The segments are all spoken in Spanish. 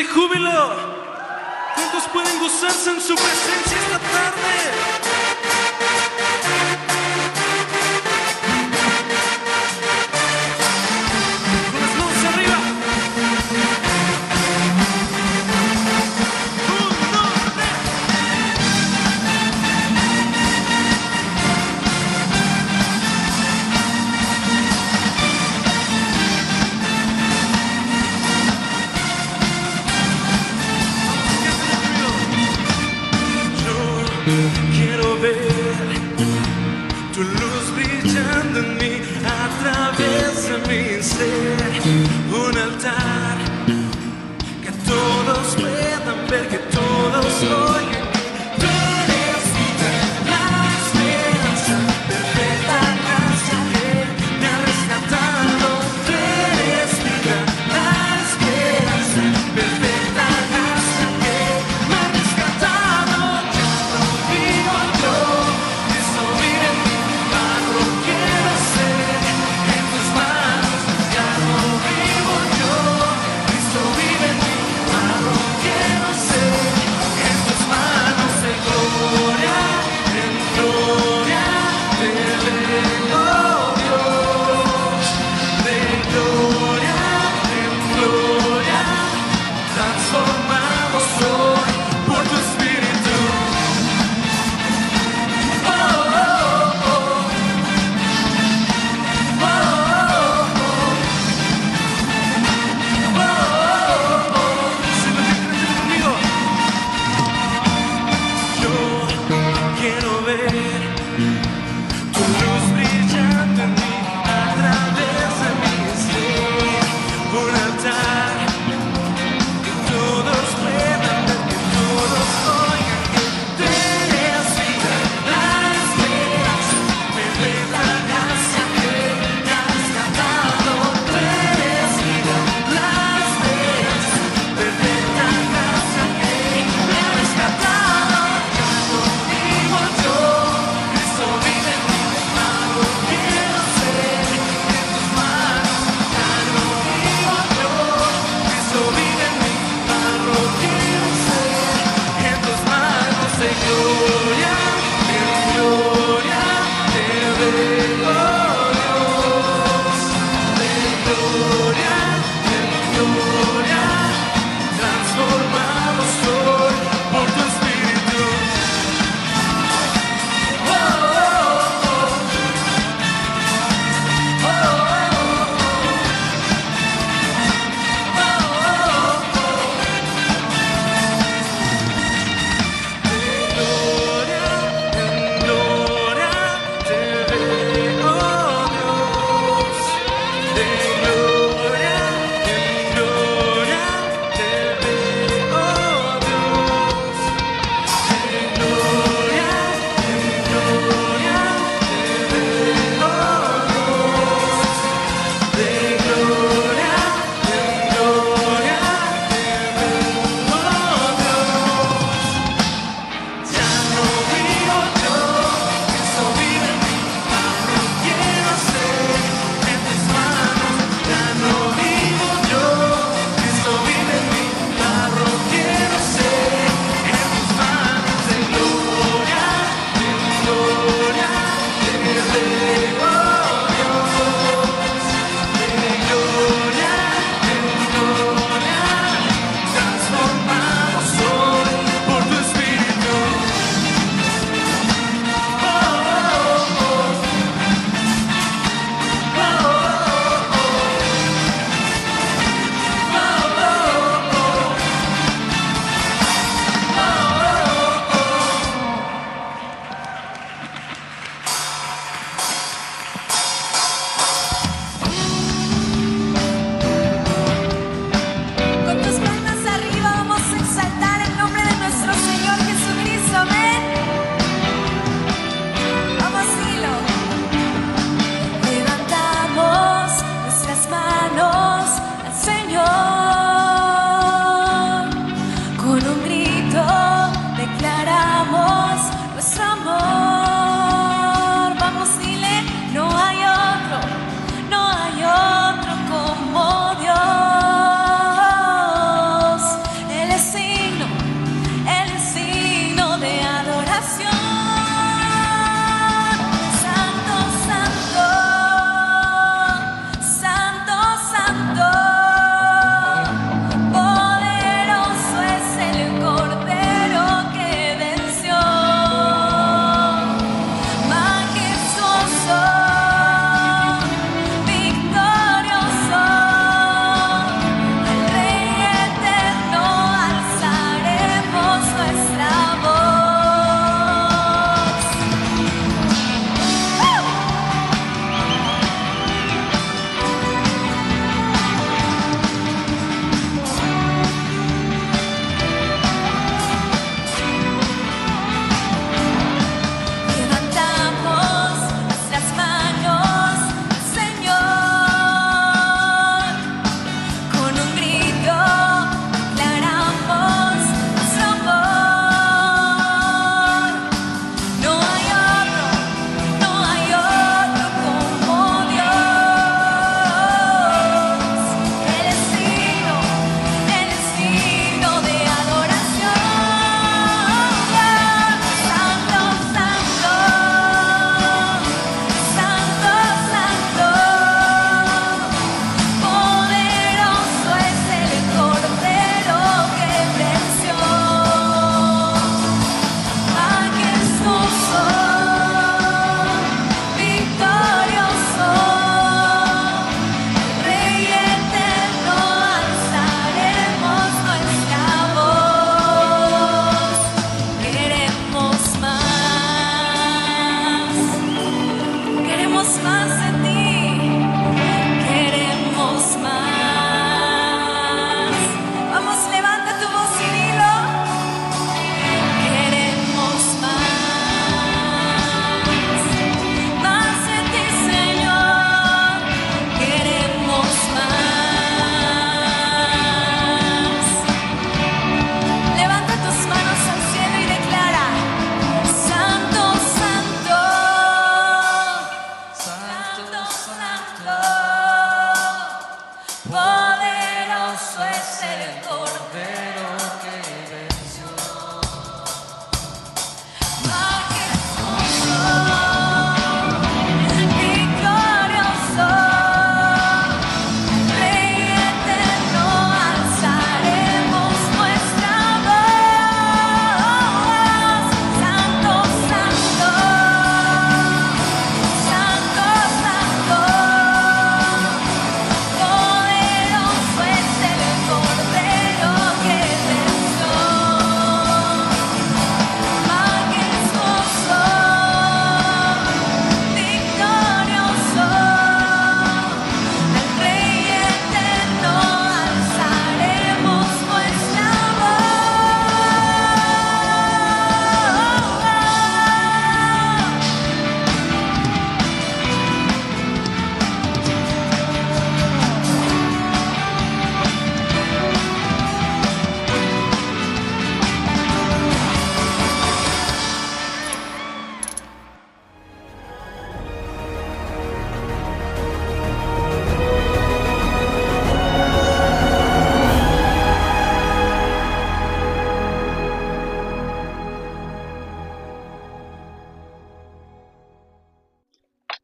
de júbilo. ¿Cuántos pueden gozarse en su presencia esta tarde? Con las manos arriba. 1, 2, 3. Quiero ver tu luz brillando en mí, a través de mi ser, un altar que todos puedan ver, que todos oigan. Tú eres la esperanza, perfecta gracia que me ha rescatado. Tú eres la esperanza, perfecta gracia que me ha rescatado. Quiero ser en tus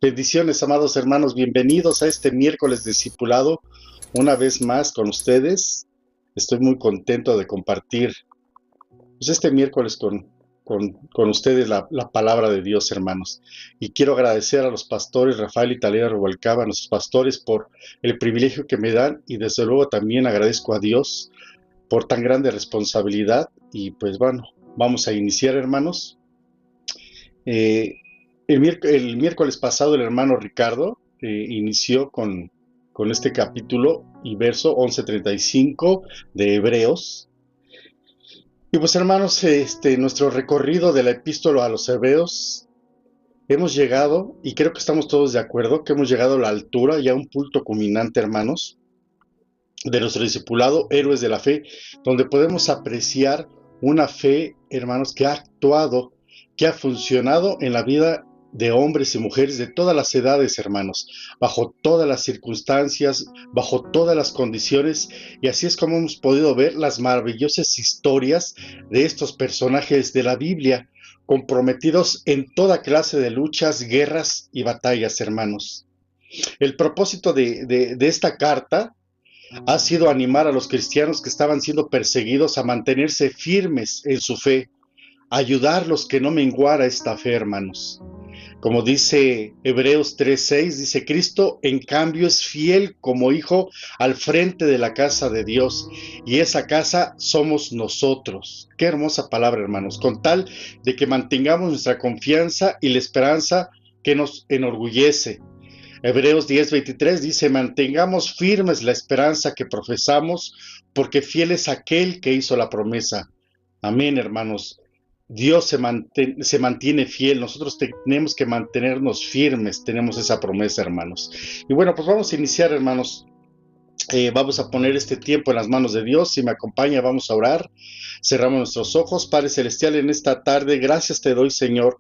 Bendiciones, amados hermanos, bienvenidos a este miércoles discipulado, una vez más con ustedes. Estoy muy contento de compartir pues, este miércoles con ustedes la palabra de Dios, hermanos. Y quiero agradecer a los pastores Rafael y Talera Rubalcaba, a nuestros pastores, por el privilegio que me dan, y desde luego también agradezco a Dios por tan grande responsabilidad. Y pues bueno, vamos a iniciar, hermanos. El miércoles pasado el hermano Ricardo inició con este capítulo y verso 11:35 de Hebreos. Y pues hermanos, nuestro recorrido de la epístola a los Hebreos, hemos llegado, y creo que estamos todos de acuerdo, que hemos llegado a la altura, ya un punto culminante, hermanos, de nuestro discipulado, Héroes de la Fe, donde podemos apreciar una fe, hermanos, que ha actuado, que ha funcionado en la vida de hombres y mujeres de todas las edades, hermanos, bajo todas las circunstancias, bajo todas las condiciones, y así es como hemos podido ver las maravillosas historias de estos personajes de la Biblia, comprometidos en toda clase de luchas, guerras y batallas, hermanos. El propósito de esta carta ha sido animar a los cristianos que estaban siendo perseguidos a mantenerse firmes en su fe, ayudarlos que no menguara esta fe, hermanos. Como dice Hebreos 3:6, dice: Cristo en cambio es fiel como hijo al frente de la casa de Dios, y esa casa somos nosotros. Qué hermosa palabra, hermanos, con tal de que mantengamos nuestra confianza y la esperanza que nos enorgullece. Hebreos 10:23 dice: mantengamos firmes la esperanza que profesamos, porque fiel es aquel que hizo la promesa. Amén, hermanos. Dios se mantiene fiel, nosotros tenemos que mantenernos firmes, tenemos esa promesa, hermanos. Y bueno, pues vamos a iniciar, hermanos. Vamos a poner este tiempo en las manos de Dios. Si me acompaña, vamos a orar. Cerramos nuestros ojos. Padre Celestial, en esta tarde, gracias te doy, Señor,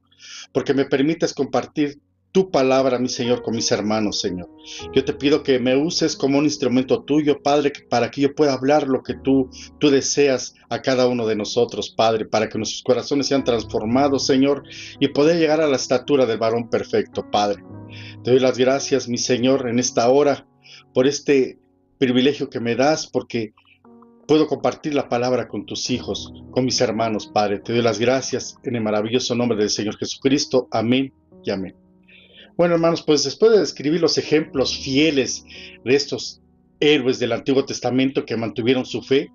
porque me permites compartir tu palabra, mi Señor, con mis hermanos, Señor. Yo te pido que me uses como un instrumento tuyo, Padre, para que yo pueda hablar lo que tú deseas a cada uno de nosotros, Padre, para que nuestros corazones sean transformados, Señor, y poder llegar a la estatura del varón perfecto, Padre. Te doy las gracias, mi Señor, en esta hora, por este privilegio que me das, porque puedo compartir la palabra con tus hijos, con mis hermanos, Padre. Te doy las gracias en el maravilloso nombre del Señor Jesucristo. Amén y amén. Bueno, hermanos, pues después de describir los ejemplos fieles de estos héroes del Antiguo Testamento que mantuvieron su fe,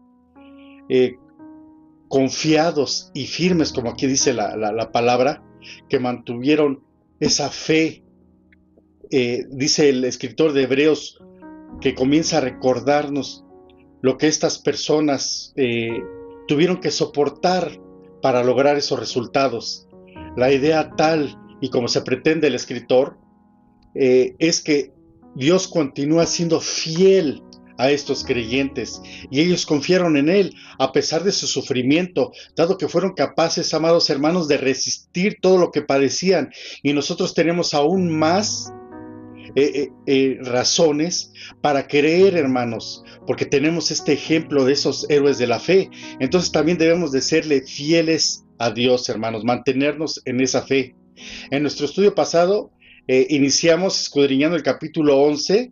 confiados y firmes, como aquí dice la palabra, que mantuvieron esa fe, dice el escritor de Hebreos, que comienza a recordarnos lo que estas personas tuvieron que soportar para lograr esos resultados. La idea tal, y como se pretende el escritor, es que Dios continúa siendo fiel a estos creyentes, y ellos confiaron en Él a pesar de su sufrimiento, dado que fueron capaces, amados hermanos, de resistir todo lo que padecían, y nosotros tenemos aún más razones para creer, hermanos, porque tenemos este ejemplo de esos héroes de la fe. Entonces también debemos de serle fieles a Dios, hermanos, mantenernos en esa fe. En nuestro estudio pasado iniciamos escudriñando el capítulo 11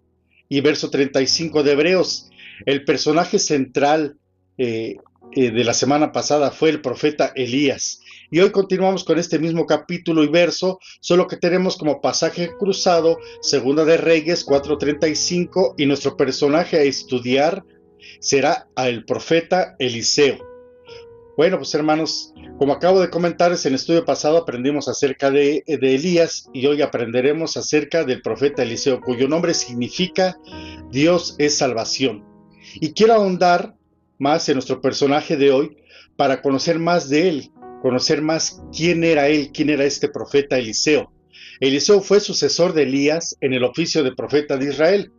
y verso 35 de Hebreos. El personaje central de la semana pasada fue el profeta Elías. Y hoy continuamos con este mismo capítulo y verso, solo que tenemos como pasaje cruzado Segunda de Reyes 4:35, y nuestro personaje a estudiar será el profeta Eliseo. Bueno, pues hermanos, como acabo de comentarles, en el estudio pasado aprendimos acerca de Elías, y hoy aprenderemos acerca del profeta Eliseo, cuyo nombre significa Dios es salvación. Y quiero ahondar más en nuestro personaje de hoy para conocer más de él, conocer más quién era él, quién era este profeta Eliseo. Eliseo fue sucesor de Elías en el oficio de profeta de Israel.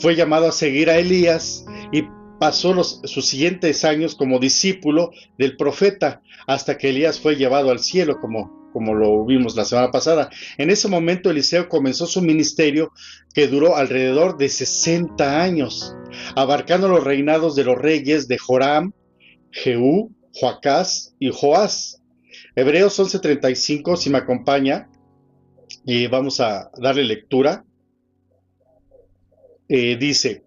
Fue llamado a seguir a Elías y pasó sus siguientes años como discípulo del profeta, hasta que Elías fue llevado al cielo, como lo vimos la semana pasada. En ese momento Eliseo comenzó su ministerio, que duró alrededor de 60 años, abarcando los reinados de los reyes de Joram, Jehú, Joacás y Joás. Hebreos 11:35, si me acompaña, Vamos a darle lectura. Dice,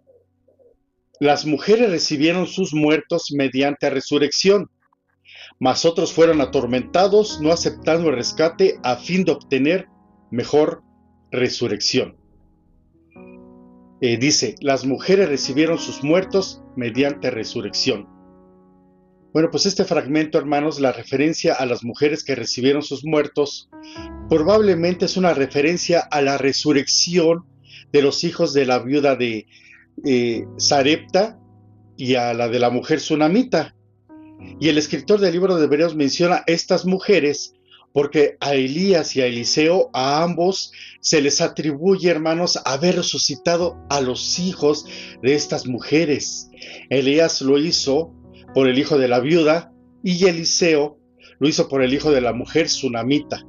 las mujeres recibieron sus muertos mediante resurrección, mas otros fueron atormentados, no aceptando el rescate a fin de obtener mejor resurrección. Dice, las mujeres recibieron sus muertos mediante resurrección. Bueno, pues este fragmento, hermanos, la referencia a las mujeres que recibieron sus muertos, probablemente es una referencia a la resurrección de los hijos de la viuda de Sarepta y a la de la mujer sunamita. Y el escritor del libro de Hebreos menciona estas mujeres porque a Elías y a Eliseo, a ambos, se les atribuye, hermanos, haber resucitado a los hijos de estas mujeres. Elías lo hizo por el hijo de la viuda y Eliseo lo hizo por el hijo de la mujer sunamita.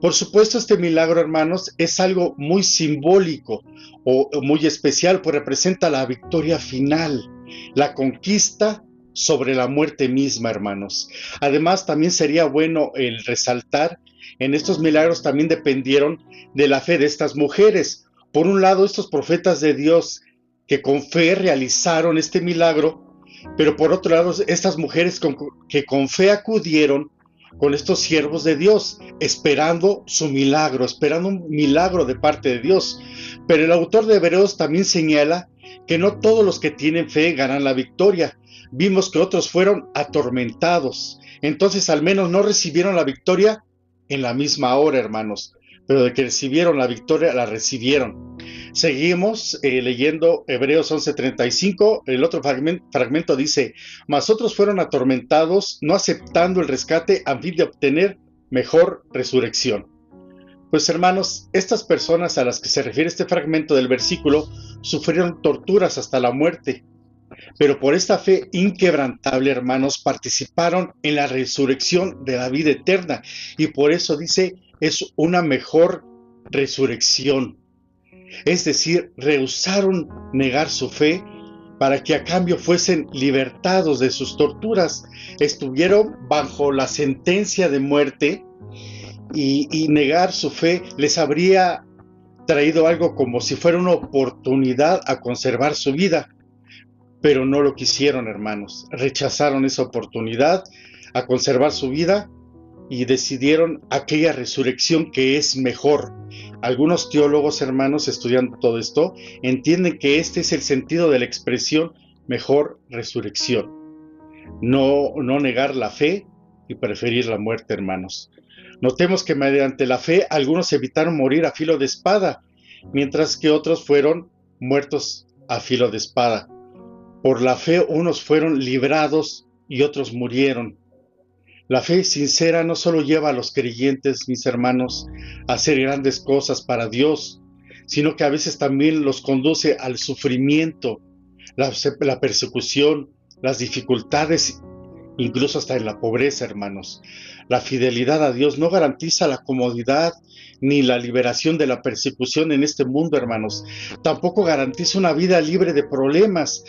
Por supuesto, este milagro, hermanos, es algo muy simbólico o muy especial, pues representa la victoria final, la conquista sobre la muerte misma, hermanos. Además, también sería bueno el resaltar, en estos milagros también dependieron de la fe de estas mujeres. Por un lado, estos profetas de Dios que con fe realizaron este milagro, pero por otro lado, estas mujeres que con fe acudieron con estos siervos de Dios, esperando su milagro, esperando un milagro de parte de Dios. Pero el autor de Hebreos también señala que no todos los que tienen fe ganan la victoria. Vimos que otros fueron atormentados, entonces al menos no recibieron la victoria en la misma hora, hermanos, pero de que recibieron la victoria, la recibieron. Seguimos leyendo Hebreos 11:35, el otro fragmento dice, mas otros fueron atormentados, no aceptando el rescate a fin de obtener mejor resurrección. Pues hermanos, estas personas a las que se refiere este fragmento del versículo sufrieron torturas hasta la muerte, pero por esta fe inquebrantable, hermanos, participaron en la resurrección de la vida eterna, y por eso dice, es una mejor resurrección. Es decir, rehusaron negar su fe para que a cambio fuesen libertados de sus torturas. Estuvieron bajo la sentencia de muerte y negar su fe les habría traído algo como si fuera una oportunidad a conservar su vida. Pero no lo quisieron, hermanos. Rechazaron esa oportunidad a conservar su vida y decidieron aquella resurrección que es mejor. Algunos teólogos, hermanos, estudiando todo esto, entienden que este es el sentido de la expresión mejor resurrección. No negar la fe y preferir la muerte, hermanos. Notemos que mediante la fe algunos evitaron morir a filo de espada, mientras que otros fueron muertos a filo de espada. Por la fe unos fueron librados y otros murieron. La fe sincera no solo lleva a los creyentes, mis hermanos, a hacer grandes cosas para Dios, sino que a veces también los conduce al sufrimiento, la persecución, las dificultades, incluso hasta en la pobreza, hermanos. La fidelidad a Dios no garantiza la comodidad ni la liberación de la persecución en este mundo, hermanos. Tampoco garantiza una vida libre de problemas,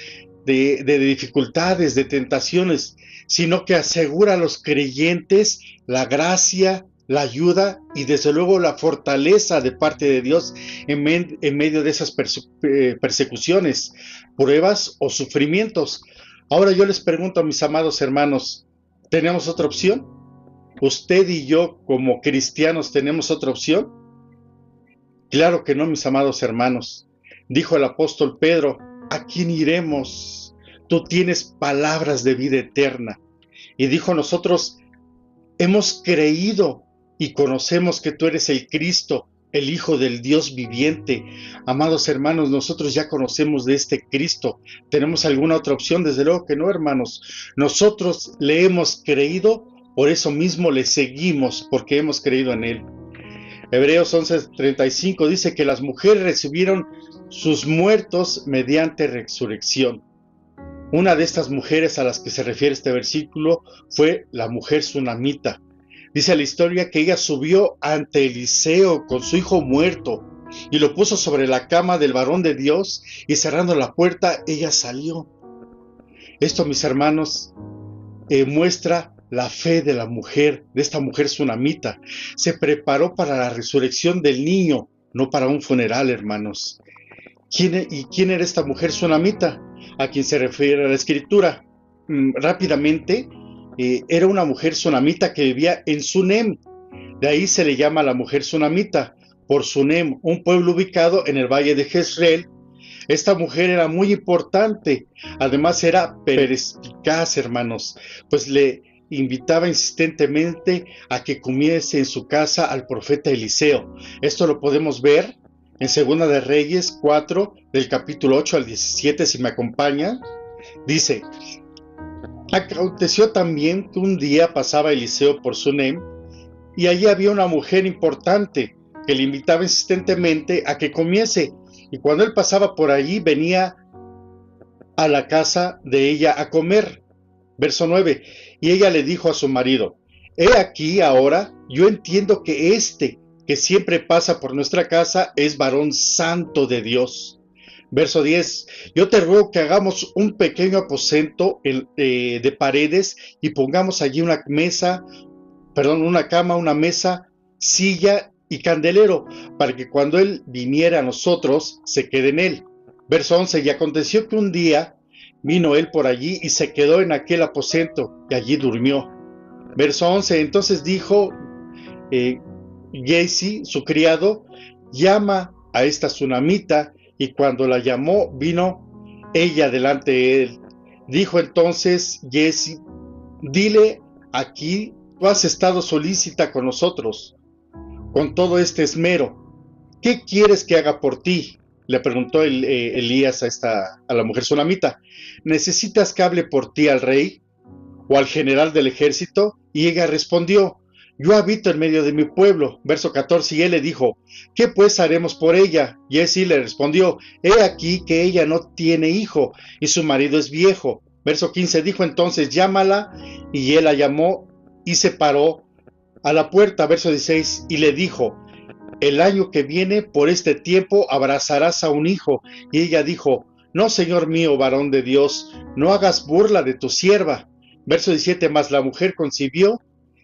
de dificultades, de tentaciones, sino que asegura a los creyentes la gracia, la ayuda y desde luego la fortaleza de parte de Dios en medio de esas persecuciones, pruebas o sufrimientos. Ahora yo les pregunto a mis amados hermanos, ¿tenemos otra opción? ¿Usted y yo como cristianos tenemos otra opción? Claro que no, mis amados hermanos. Dijo el apóstol Pedro, ¿a quién iremos? Tú tienes palabras de vida eterna. Y dijo, nosotros hemos creído y conocemos que tú eres el Cristo, el Hijo del Dios viviente. Amados hermanos, nosotros ya conocemos de este Cristo. ¿Tenemos alguna otra opción? Desde luego que no, hermanos. Nosotros le hemos creído, por eso mismo le seguimos, porque hemos creído en él. Hebreos 11:35 dice que las mujeres recibieron sus muertos mediante resurrección. Una de estas mujeres a las que se refiere este versículo fue la mujer sunamita. Dice la historia que ella subió ante Eliseo con su hijo muerto y lo puso sobre la cama del varón de Dios y cerrando la puerta ella salió. Esto, mis hermanos, muestra la fe de la mujer, de esta mujer sunamita. Se preparó para la resurrección del niño, no para un funeral, hermanos. ¿Quién era esta mujer sunamita? A quien se refiere a la escritura. Rápidamente, era una mujer sunamita que vivía en Sunem. De ahí se le llama la mujer sunamita, por Sunem, un pueblo ubicado en el valle de Jezreel. Esta mujer era muy importante, además era perspicaz, hermanos, pues le invitaba insistentemente a que comiese en su casa al profeta Eliseo. Esto lo podemos ver en Segunda de Reyes 4, del capítulo 8 al 17, si me acompañan. Dice: aconteció también que un día pasaba Eliseo por Sunem, y allí había una mujer importante que le invitaba insistentemente a que comiese, y cuando él pasaba por allí venía a la casa de ella a comer. Verso 9, y ella le dijo a su marido: he aquí ahora, yo entiendo que que siempre pasa por nuestra casa es varón santo de Dios. Verso 10, yo te ruego que hagamos un pequeño aposento de paredes y pongamos allí una cama, una mesa, silla y candelero, para que cuando él viniera a nosotros, se quede en él. Verso 11, y aconteció que un día vino él por allí y se quedó en aquel aposento, y allí durmió. Verso 11, entonces dijo Giezi, su criado: llama a esta sunamita, y cuando la llamó, vino ella delante de él. Dijo entonces Giezi: dile, aquí tú has estado solícita con nosotros, con todo este esmero. ¿Qué quieres que haga por ti? Le preguntó Elías a la mujer sunamita. ¿Necesitas que hable por ti al rey o al general del ejército? Y ella respondió: yo habito en medio de mi pueblo. Verso 14, y él le dijo: ¿qué pues haremos por ella? Y Giezi le respondió: he aquí que ella no tiene hijo, y su marido es viejo. Verso 15, dijo entonces: llámala. Y él la llamó y se paró a la puerta. Verso 16, y le dijo: el año que viene, por este tiempo, abrazarás a un hijo. Y ella dijo: no, señor mío, varón de Dios, no hagas burla de tu sierva. Verso 17, mas la mujer concibió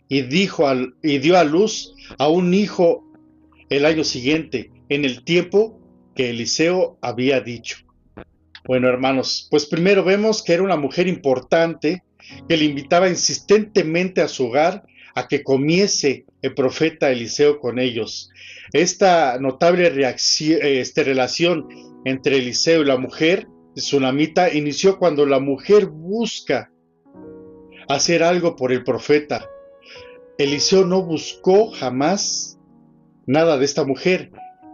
y dio a luz a un hijo el año siguiente, en el tiempo que Eliseo había dicho. Bueno, hermanos, pues primero vemos que era una mujer importante, que le invitaba insistentemente a su hogar a que comiese el profeta Eliseo con ellos. Esta notable relación entre Eliseo y la mujer sunamita inició cuando la mujer busca hacer algo por el profeta. Eliseo no buscó jamás nada de esta mujer.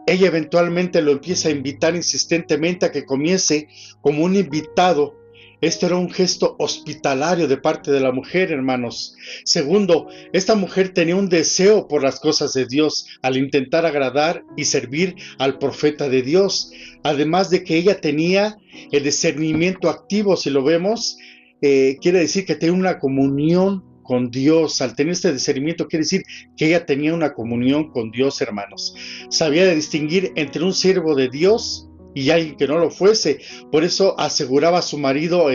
Ella eventualmente lo empieza a invitar insistentemente a que comiese como un invitado. Esto era un gesto hospitalario de parte de la mujer, hermanos. Segundo, esta mujer tenía un deseo por las cosas de Dios al intentar agradar y servir al profeta de Dios. Además de que ella tenía el discernimiento activo, si lo vemos, quiere decir que tenía una comunión con Dios. Al tener este discernimiento quiere decir que ella tenía una comunión con Dios, hermanos. Sabía de distinguir entre un siervo de Dios y alguien que no lo fuese. Por eso aseguraba a su marido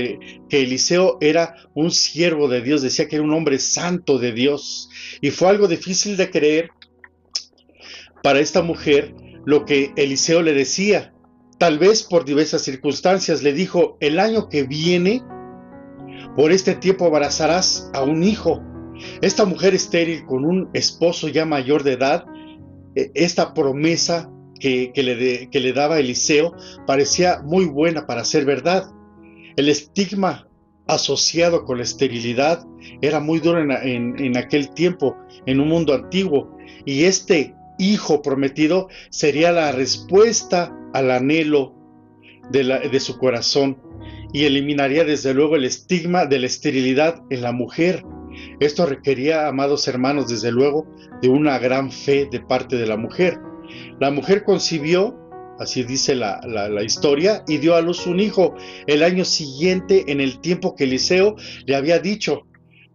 que Eliseo era un siervo de Dios, decía que era un hombre santo de Dios. Y fue algo difícil de creer para esta mujer lo que Eliseo le decía. Tal vez por diversas circunstancias le dijo: el año que viene, por este tiempo abrazarás a un hijo. Esta mujer estéril con un esposo ya mayor de edad, esta promesa que le daba Eliseo parecía muy buena para ser verdad. El estigma asociado con la esterilidad era muy duro en aquel tiempo, en un mundo antiguo, y este hijo prometido sería la respuesta al anhelo de su corazón, y eliminaría desde luego el estigma de la esterilidad en la mujer. Esto requería, amados hermanos, desde luego, de una gran fe de parte de la mujer. La mujer concibió, así dice la historia, y dio a luz un hijo el año siguiente, en el tiempo que Eliseo le había dicho.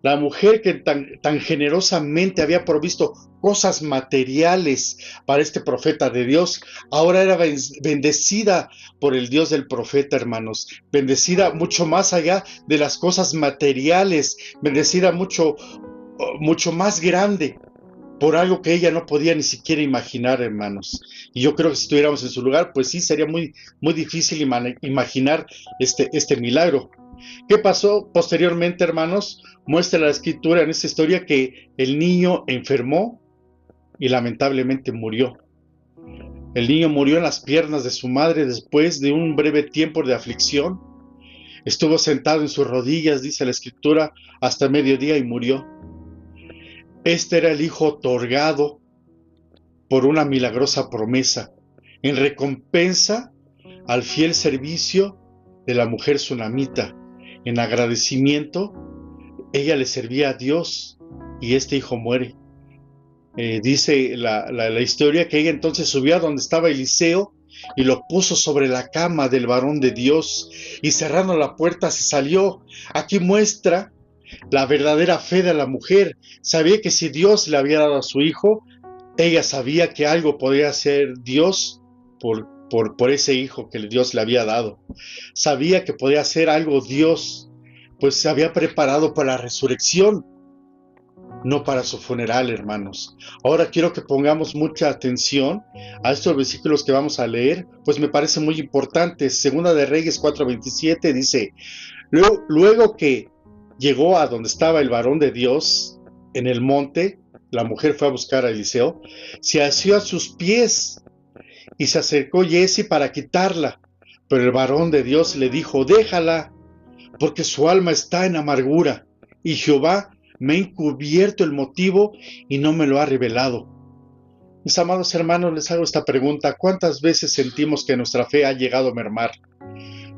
La mujer que tan generosamente había provisto cosas materiales para este profeta de Dios, ahora era bendecida por el Dios del profeta, hermanos. Bendecida mucho más allá de las cosas materiales, bendecida mucho, mucho más grande por algo que ella no podía ni siquiera imaginar, hermanos. Y yo creo que si estuviéramos en su lugar, pues sí, sería muy, muy difícil imaginar este milagro. ¿Qué pasó posteriormente, hermanos? Muestra la escritura en esta historia que el niño enfermó y lamentablemente murió. El niño murió en las piernas de su madre después de un breve tiempo de aflicción. Estuvo sentado en sus rodillas, dice la escritura, hasta mediodía y murió. Este era el hijo otorgado por una milagrosa promesa, en recompensa al fiel servicio de la mujer sunamita. En agradecimiento, ella le servía a Dios y este hijo muere. Dice la historia que ella entonces subió a donde estaba Eliseo y lo puso sobre la cama del varón de Dios y cerrando la puerta se salió. Aquí muestra la verdadera fe de la mujer. Sabía que si Dios le había dado a su hijo, ella sabía que algo podía hacer Dios por ese hijo que Dios le había dado. Sabía que podía hacer algo Dios, pues se había preparado para la resurrección, no para su funeral, hermanos. Ahora quiero que pongamos mucha atención a estos versículos que vamos a leer, pues me parecen muy importantes. Segunda de Reyes 4:27 dice, luego que llegó a donde estaba el varón de Dios, en el monte, la mujer fue a buscar a Eliseo, se asió a sus pies y se acercó Giezi para quitarla, pero el varón de Dios le dijo, déjala, porque su alma está en amargura, y Jehová me ha encubierto el motivo y no me lo ha revelado. Mis amados hermanos, les hago esta pregunta, ¿cuántas veces sentimos que nuestra fe ha llegado a mermar?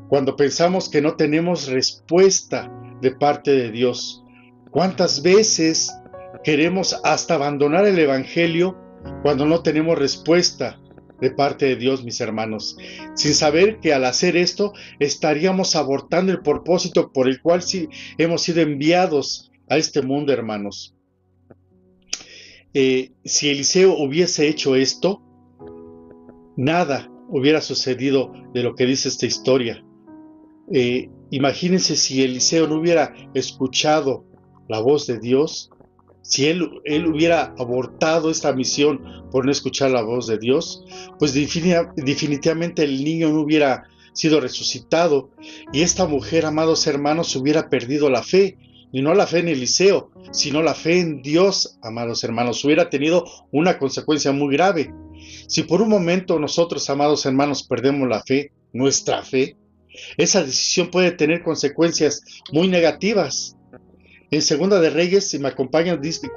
Cuando pensamos que no tenemos respuesta de parte de Dios. ¿Cuántas veces queremos hasta abandonar el Evangelio cuando no tenemos respuesta de parte de Dios, mis hermanos? Sin saber que al hacer esto estaríamos abortando el propósito por el cual sí hemos sido enviados a este mundo, hermanos. Si Eliseo hubiese hecho esto, nada hubiera sucedido de lo que dice esta historia. Imagínense si Eliseo no hubiera escuchado la voz de Dios, si él hubiera abortado esta misión por no escuchar la voz de Dios, pues definitivamente el niño no hubiera sido resucitado y esta mujer, amados hermanos, hubiera perdido la fe, y no la fe en Eliseo, sino la fe en Dios, amados hermanos. Hubiera tenido una consecuencia muy grave. Si por un momento nosotros, amados hermanos, perdemos la fe, nuestra fe, esa decisión puede tener consecuencias muy negativas. En Segunda de Reyes, si me acompañan, dice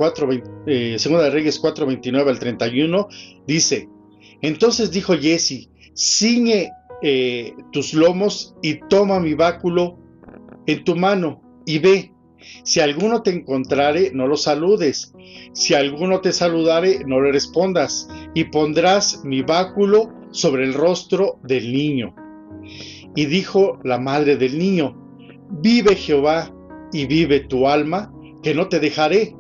Segunda de Reyes 4:29 al 31, dice, entonces dijo Giezi, ciñe tus lomos y toma mi báculo en tu mano y ve. Si alguno te encontrare, no lo saludes. Si alguno te saludare, no le respondas. Y pondrás mi báculo sobre el rostro del niño. Y dijo la madre del niño, vive Jehová y vive tu alma, que no te dejaré.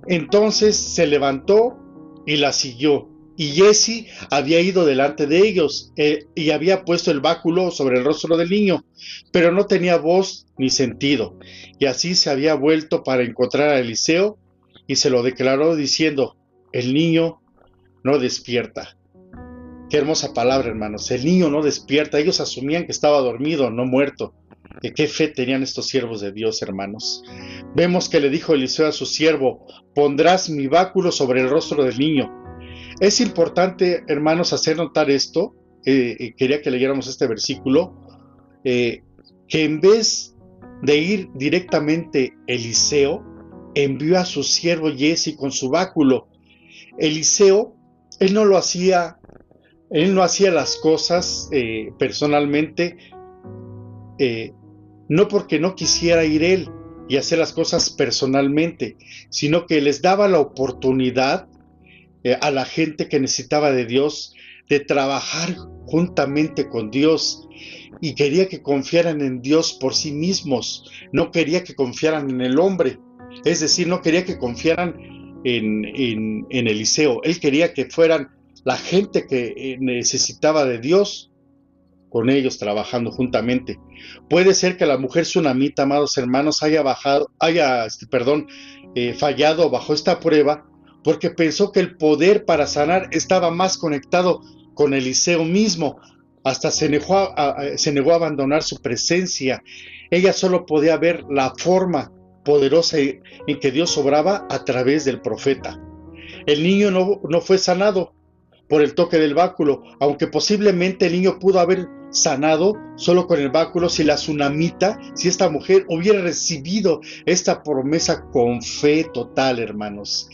Entonces se levantó y la siguió. Y Giezi había ido delante de ellos y había puesto el báculo sobre el rostro del niño, pero no tenía voz ni sentido. Y así se había vuelto para encontrar a Eliseo y se lo declaró diciendo, el niño no despierta. Qué hermosa palabra, hermanos. El niño no despierta. Ellos asumían que estaba dormido, no muerto. ¿De qué fe tenían estos siervos de Dios, hermanos? Vemos que le dijo Eliseo a su siervo, pondrás mi báculo sobre el rostro del niño. Es importante, hermanos, hacer notar esto. Quería que leyéramos este versículo, que en vez de ir directamente Eliseo, envió a su siervo Giezi con su báculo. Eliseo, él no hacía las cosas personalmente, no porque no quisiera ir él y hacer las cosas personalmente, sino que les daba la oportunidad a la gente que necesitaba de Dios, de trabajar juntamente con Dios, y quería que confiaran en Dios por sí mismos, no quería que confiaran en el hombre, es decir, no quería que confiaran en Eliseo, él quería que fueran la gente que necesitaba de Dios, con ellos trabajando juntamente. Puede ser que la mujer sunamita, amados hermanos, fallado bajo esta prueba, porque pensó que el poder para sanar estaba más conectado con Eliseo mismo. Hasta se negó a abandonar su presencia. Ella solo podía ver la forma poderosa en que Dios obraba a través del profeta. El niño no fue sanado por el toque del báculo, aunque posiblemente el niño pudo haber sanado solo con el báculo si la sunamita, si esta mujer hubiera recibido esta promesa con fe total, hermanos.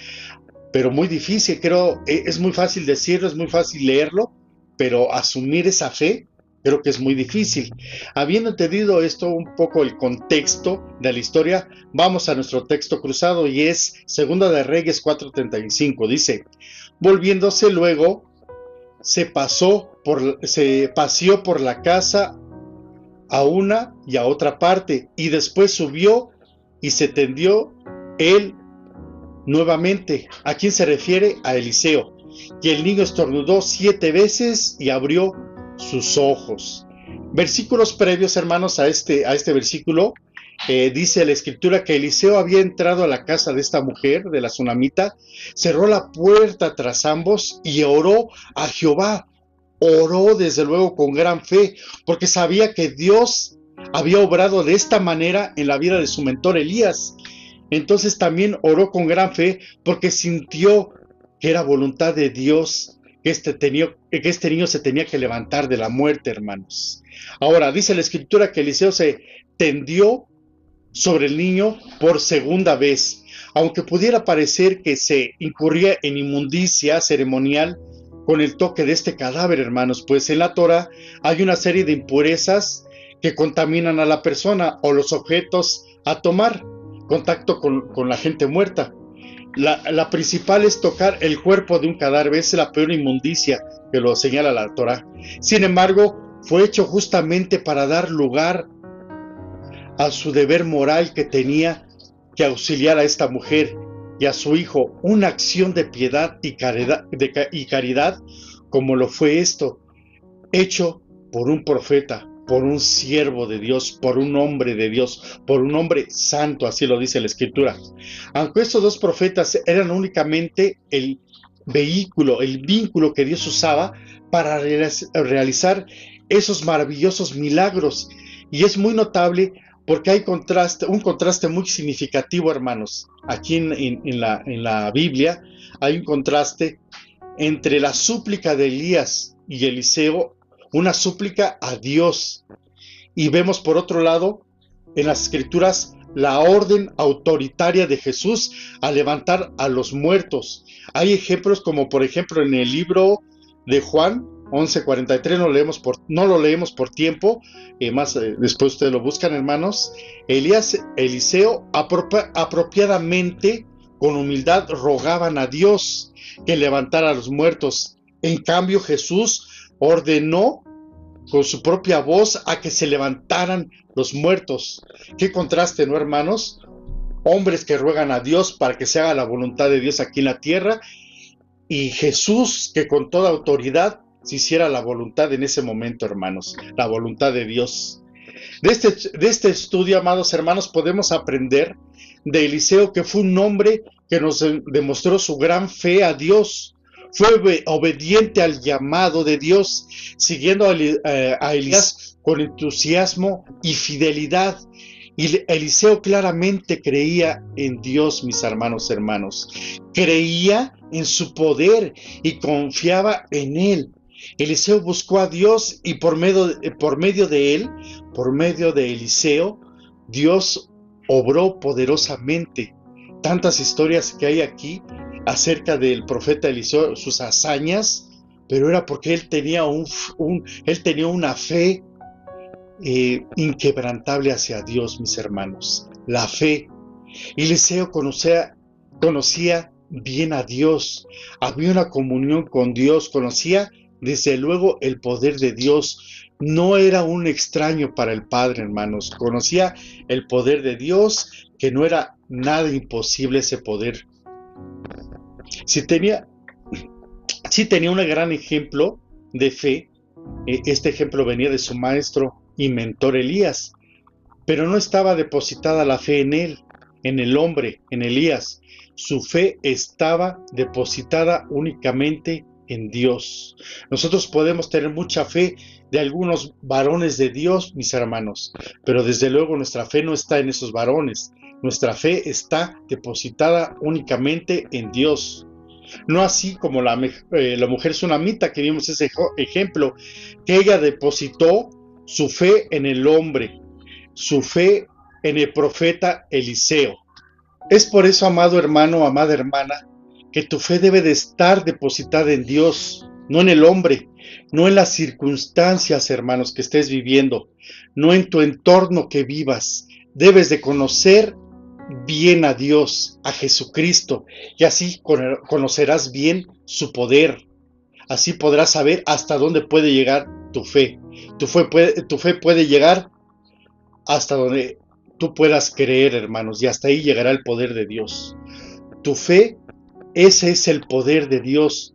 Pero muy difícil, creo, es muy fácil decirlo, es muy fácil leerlo, pero asumir esa fe creo que es muy difícil. Habiendo entendido esto, un poco el contexto de la historia, vamos a nuestro texto cruzado y es Segunda de Reyes 4:35. Dice: volviéndose luego, se paseó por la casa a una y a otra parte, y después subió y se tendió él nuevamente. ¿A quién se refiere? A Eliseo. Y el niño estornudó 7 veces y abrió sus ojos. Versículos previos, hermanos, a este versículo, dice la escritura que Eliseo había entrado a la casa de esta mujer, de la sunamita, cerró la puerta tras ambos y oró a Jehová. Oró desde luego con gran fe, porque sabía que Dios había obrado de esta manera en la vida de su mentor Elías. Entonces también oró con gran fe, porque sintió que era voluntad de Dios que este niño se tenía que levantar de la muerte, hermanos. Ahora, dice la escritura que Eliseo se tendió sobre el niño por segunda vez, aunque pudiera parecer que se incurría en inmundicia ceremonial con el toque de este cadáver, hermanos, pues en la Torah hay una serie de impurezas que contaminan a la persona o los objetos a tomar contacto con la gente muerta. La principal es tocar el cuerpo de un cadáver, es la peor inmundicia que lo señala la Torah. Sin embargo, fue hecho justamente para dar lugar a su deber moral que tenía que auxiliar a esta mujer y a su hijo, una acción de piedad y caridad, como lo fue esto, hecho por un profeta, por un siervo de Dios, por un hombre de Dios, por un hombre santo, así lo dice la escritura. Aunque estos dos profetas eran únicamente el vehículo, el vínculo que Dios usaba para realizar esos maravillosos milagros, y es muy notable porque hay un contraste muy significativo, hermanos. Aquí en la Biblia hay un contraste entre la súplica de Elías y Eliseo, una súplica a Dios. Y vemos por otro lado en las escrituras la orden autoritaria de Jesús a levantar a los muertos. Hay ejemplos como por ejemplo en el libro de Juan 11:43, no lo leemos por tiempo, después ustedes lo buscan, hermanos. Eliseo apropiadamente, con humildad, rogaban a Dios que levantara a los muertos. En cambio, Jesús ordenó con su propia voz a que se levantaran los muertos. Qué contraste, ¿no, hermanos? Hombres que ruegan a Dios para que se haga la voluntad de Dios aquí en la tierra, y Jesús que con toda autoridad se hiciera la voluntad en ese momento, hermanos, la voluntad de Dios. De este estudio, amados hermanos, podemos aprender de Eliseo que fue un hombre que nos demostró su gran fe a Dios. Fue obediente al llamado de Dios, siguiendo a Elías con entusiasmo y fidelidad. Y Eliseo claramente creía en Dios, mis hermanos. Creía en su poder y confiaba en Él. Eliseo buscó a Dios y por medio de él, por medio de Eliseo, Dios obró poderosamente. Tantas historias que hay aquí acerca del profeta Eliseo, sus hazañas, pero era porque él tenía una fe inquebrantable hacia Dios, mis hermanos. La fe. Eliseo conocía bien a Dios, había una comunión con Dios, conocía Desde luego el poder de Dios no era un extraño para el Padre, hermanos. Conocía el poder de Dios, que no era nada imposible ese poder. Sí tenía un gran ejemplo de fe. Este ejemplo venía de su maestro y mentor Elías, pero no estaba depositada la fe en él, en el hombre, en Elías. Su fe estaba depositada únicamente en Dios. Nosotros podemos tener mucha fe de algunos varones de Dios, mis hermanos, pero desde luego nuestra fe no está en esos varones. Nuestra fe está depositada únicamente en Dios. No así como la mujer tsunamita que vimos ese ejemplo, que ella depositó su fe en el hombre, su fe en el profeta Eliseo. Es por eso, amado hermano, amada hermana, que tu fe debe de estar depositada en Dios, no en el hombre, no en las circunstancias, hermanos, que estés viviendo, no en tu entorno que vivas. Debes de conocer bien a Dios, a Jesucristo, y así conocerás bien su poder. Así podrás saber hasta dónde puede llegar tu fe. Tu fe puede llegar hasta donde tú puedas creer, hermanos, y hasta ahí llegará el poder de Dios. Tu fe, ese es el poder de Dios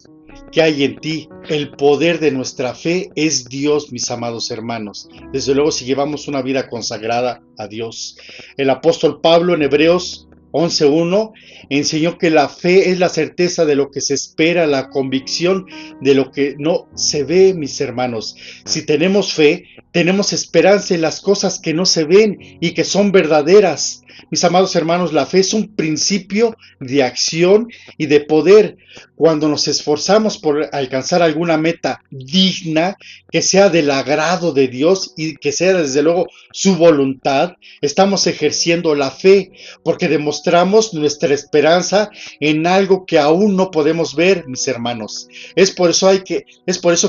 que hay en ti. El poder de nuestra fe es Dios, mis amados hermanos. Desde luego, si llevamos una vida consagrada a Dios. El apóstol Pablo en Hebreos 11:1 enseñó que la fe es la certeza de lo que se espera, la convicción de lo que no se ve, mis hermanos. Si tenemos fe, tenemos esperanza en las cosas que no se ven y que son verdaderas. Mis amados hermanos, la fe es un principio de acción y de poder. Cuando nos esforzamos por alcanzar alguna meta digna, que sea del agrado de Dios y que sea desde luego su voluntad, estamos ejerciendo la fe, porque demostramos nuestra esperanza en algo que aún no podemos ver, mis hermanos. Es por eso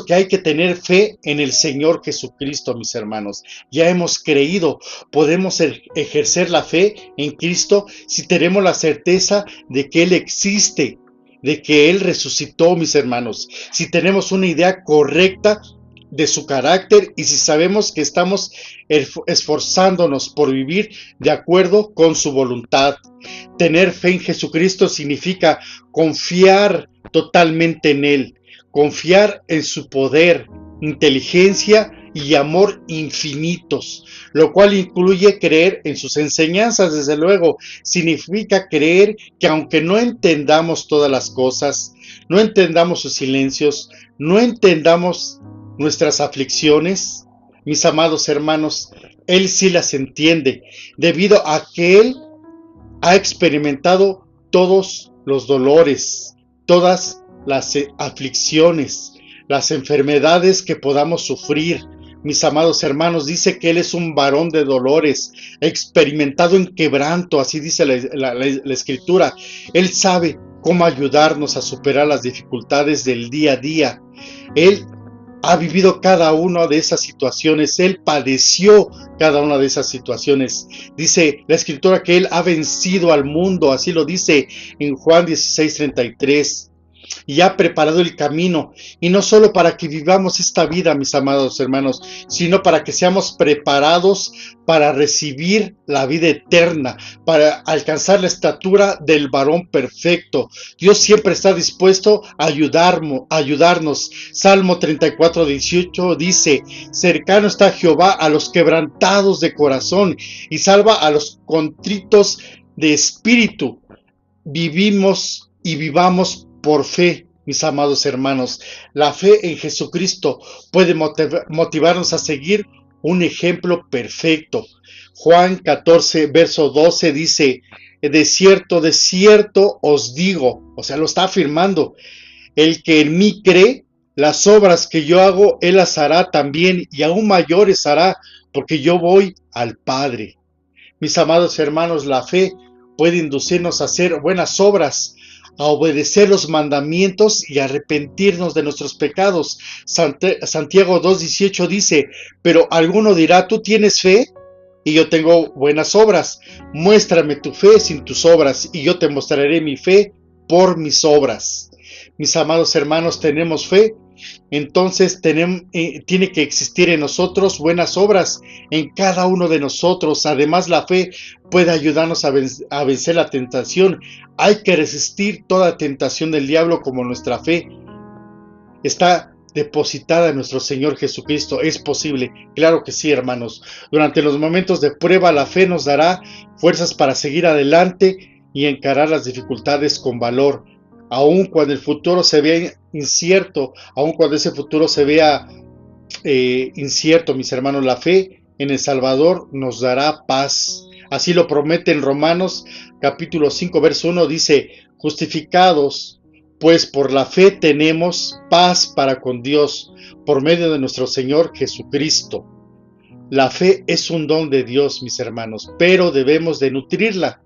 que hay que tener fe en el Señor Jesucristo, mis hermanos. Ya hemos creído, podemos ejercer la fe en Cristo si tenemos la certeza de que Él existe, de que Él resucitó, mis hermanos. Si tenemos una idea correcta de su carácter y si sabemos que estamos esforzándonos por vivir de acuerdo con su voluntad. Tener fe en Jesucristo significa confiar totalmente en Él, confiar en su poder, inteligencia y amor infinitos, lo cual incluye creer en sus enseñanzas, desde luego. Significa creer que aunque no entendamos todas las cosas, no entendamos sus silencios, no entendamos nuestras aflicciones, mis amados hermanos, Él sí las entiende, debido a que Él ha experimentado todos los dolores, todas las aflicciones, las enfermedades que podamos sufrir. Mis amados hermanos, dice que Él es un varón de dolores, experimentado en quebranto, así dice la Escritura. Él sabe cómo ayudarnos a superar las dificultades del día a día. Él ha vivido cada una de esas situaciones, Él padeció cada una de esas situaciones. Dice la Escritura que Él ha vencido al mundo, así lo dice en Juan 16:33. Y ha preparado el camino, y no solo para que vivamos esta vida, mis amados hermanos, sino para que seamos preparados para recibir la vida eterna, para alcanzar la estatura del varón perfecto. Dios siempre está dispuesto a ayudarnos. Salmo 34:18 dice: cercano está Jehová a los quebrantados de corazón y salva a los contritos de espíritu. Vivimos y vivamos por fe, mis amados hermanos. La fe en Jesucristo puede motivarnos a seguir un ejemplo perfecto. Juan 14, verso 12 dice: de cierto os digo, o sea, lo está afirmando, el que en mí cree, las obras que yo hago, Él las hará también, y aún mayores hará, porque yo voy al Padre. Mis amados hermanos, la fe puede inducirnos a hacer buenas obras, a obedecer los mandamientos y arrepentirnos de nuestros pecados. Santiago 2:18 dice: pero alguno dirá, tú tienes fe y yo tengo buenas obras. Muéstrame tu fe sin tus obras y yo te mostraré mi fe por mis obras. Mis amados hermanos, tenemos fe Entonces tiene que existir en nosotros buenas obras, en cada uno de nosotros. Además, la fe puede ayudarnos a vencer la tentación. Hay que resistir toda tentación del diablo como nuestra fe está depositada en nuestro Señor Jesucristo. ¿Es posible? Claro que sí, hermanos. Durante los momentos de prueba, la fe nos dará fuerzas para seguir adelante y encarar las dificultades con valor. Aun cuando el futuro se vea incierto, aun cuando ese futuro se vea incierto, mis hermanos, la fe en el Salvador nos dará paz. Así lo promete en Romanos capítulo 5, verso 1, dice, justificados pues por la fe tenemos paz para con Dios por medio de nuestro Señor Jesucristo. La fe es un don de Dios, mis hermanos, pero debemos de nutrirla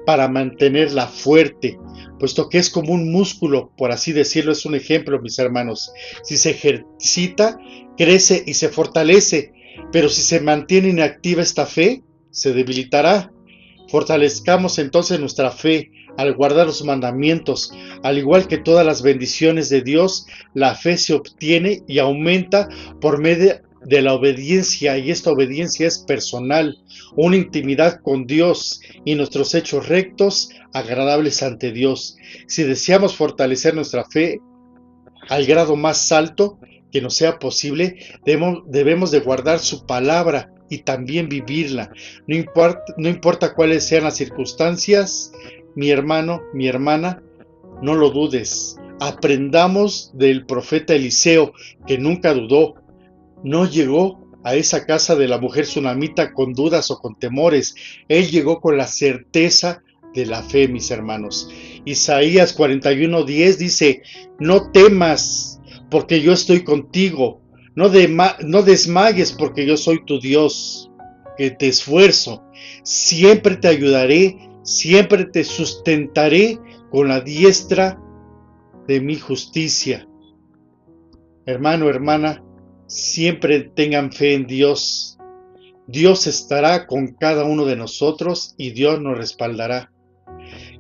para mantenerla fuerte, puesto que es como un músculo, por así decirlo, es un ejemplo, mis hermanos. Si se ejercita, crece y se fortalece, pero si se mantiene inactiva esta fe, se debilitará. Fortalezcamos entonces nuestra fe al guardar los mandamientos. Al igual que todas las bendiciones de Dios, la fe se obtiene y aumenta por medio de la obediencia, y esta obediencia es personal, una intimidad con Dios y nuestros hechos rectos, agradables ante Dios. Si deseamos fortalecer nuestra fe al grado más alto que nos sea posible, debemos de guardar su palabra y también vivirla. No importa cuáles sean las circunstancias, mi hermano, mi hermana, no lo dudes. Aprendamos del profeta Eliseo, que nunca dudó. No llegó a esa casa de la mujer sunamita con dudas o con temores. Él llegó con la certeza de la fe, mis hermanos. Isaías 41:10 dice, no temas, porque yo estoy contigo. No desmayes, porque yo soy tu Dios, que te esfuerzo. Siempre te ayudaré, siempre te sustentaré con la diestra de mi justicia. Hermano, hermana, siempre tengan fe en Dios. Dios estará con cada uno de nosotros y Dios nos respaldará.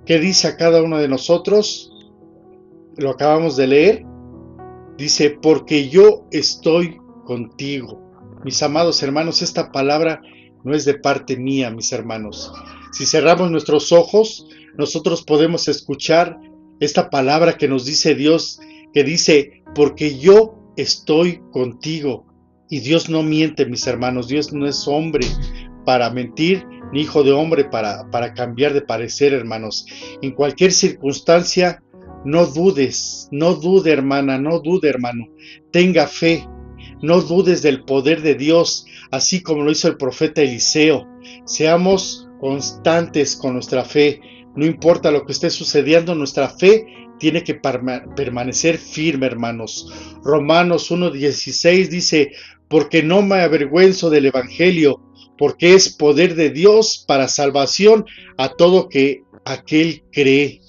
¿Qué dice a cada uno de nosotros? Lo acabamos de leer. Dice, porque yo estoy contigo. Mis amados hermanos, esta palabra no es de parte mía, mis hermanos. Si cerramos nuestros ojos, nosotros podemos escuchar esta palabra que nos dice Dios, que dice, porque yo estoy contigo. Y Dios no miente, mis hermanos. Dios no es hombre para mentir, ni hijo de hombre para cambiar de parecer, hermanos. En cualquier circunstancia, no dudes, no dude, hermana, no dude, hermano. Tenga fe, no dudes del poder de Dios, así como lo hizo el profeta Eliseo. Seamos constantes con nuestra fe. No importa lo que esté sucediendo, nuestra fe tiene que permanecer firme, hermanos. Romanos 1:16 dice, porque no me avergüenzo del Evangelio, porque es poder de Dios para salvación a todo aquel cree.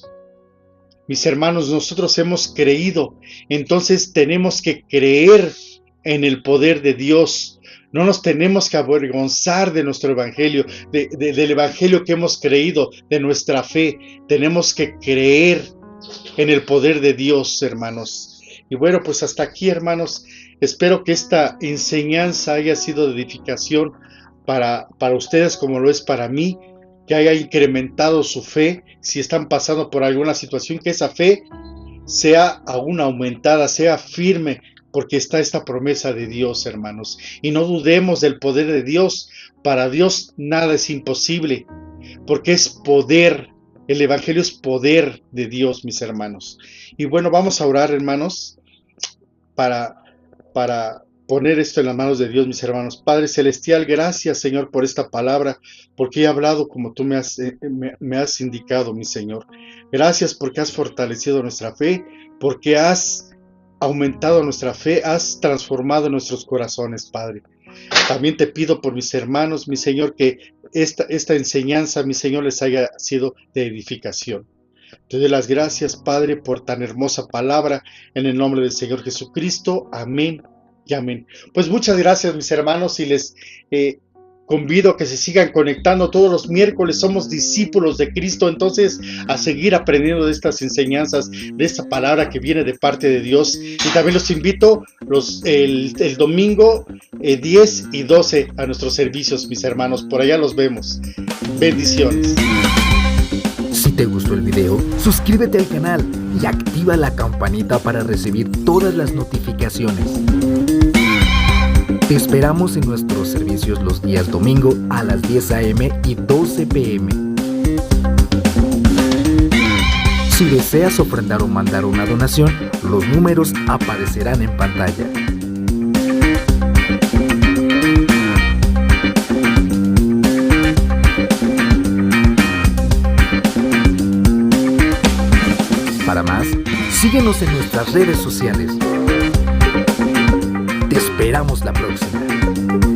Mis hermanos, nosotros hemos creído, entonces tenemos que creer en el poder de Dios. No nos tenemos que avergonzar de nuestro evangelio, del evangelio que hemos creído, de nuestra fe. Tenemos que creer en el poder de Dios, hermanos. Y bueno, pues hasta aquí, hermanos. Espero que esta enseñanza haya sido de edificación para ustedes como lo es para mí, que haya incrementado su fe. Si están pasando por alguna situación, que esa fe sea aún aumentada, sea firme, porque está esta promesa de Dios, hermanos. Y no dudemos del poder de Dios. Para Dios nada es imposible, porque es poder. El evangelio es poder de Dios, mis hermanos. Y bueno, vamos a orar, hermanos, para poner esto en las manos de Dios, mis hermanos. Padre Celestial, gracias, Señor, por esta palabra, porque he hablado como tú me has indicado, mi Señor. Gracias porque has fortalecido nuestra fe, porque has aumentado nuestra fe, has transformado nuestros corazones, Padre. También te pido por mis hermanos, mi Señor, que esta enseñanza, mi Señor, les haya sido de edificación. Te doy las gracias, Padre, por tan hermosa palabra, en el nombre del Señor Jesucristo. Amén y amén. Pues muchas gracias, mis hermanos, y les convido a que se sigan conectando todos los miércoles. Somos discípulos de Cristo, entonces a seguir aprendiendo de estas enseñanzas, de esta palabra que viene de parte de Dios. Y también los invito el domingo 10 y 12 a nuestros servicios, mis hermanos. Por allá los vemos. Bendiciones. Si te gustó el video, suscríbete al canal y activa la campanita para recibir todas las notificaciones. Te esperamos en nuestros servicios los días domingo a las 10 a.m. y 12 p.m. Si deseas ofrendar o mandar una donación, los números aparecerán en pantalla. Para más, síguenos en nuestras redes sociales. Te esperamos la próxima.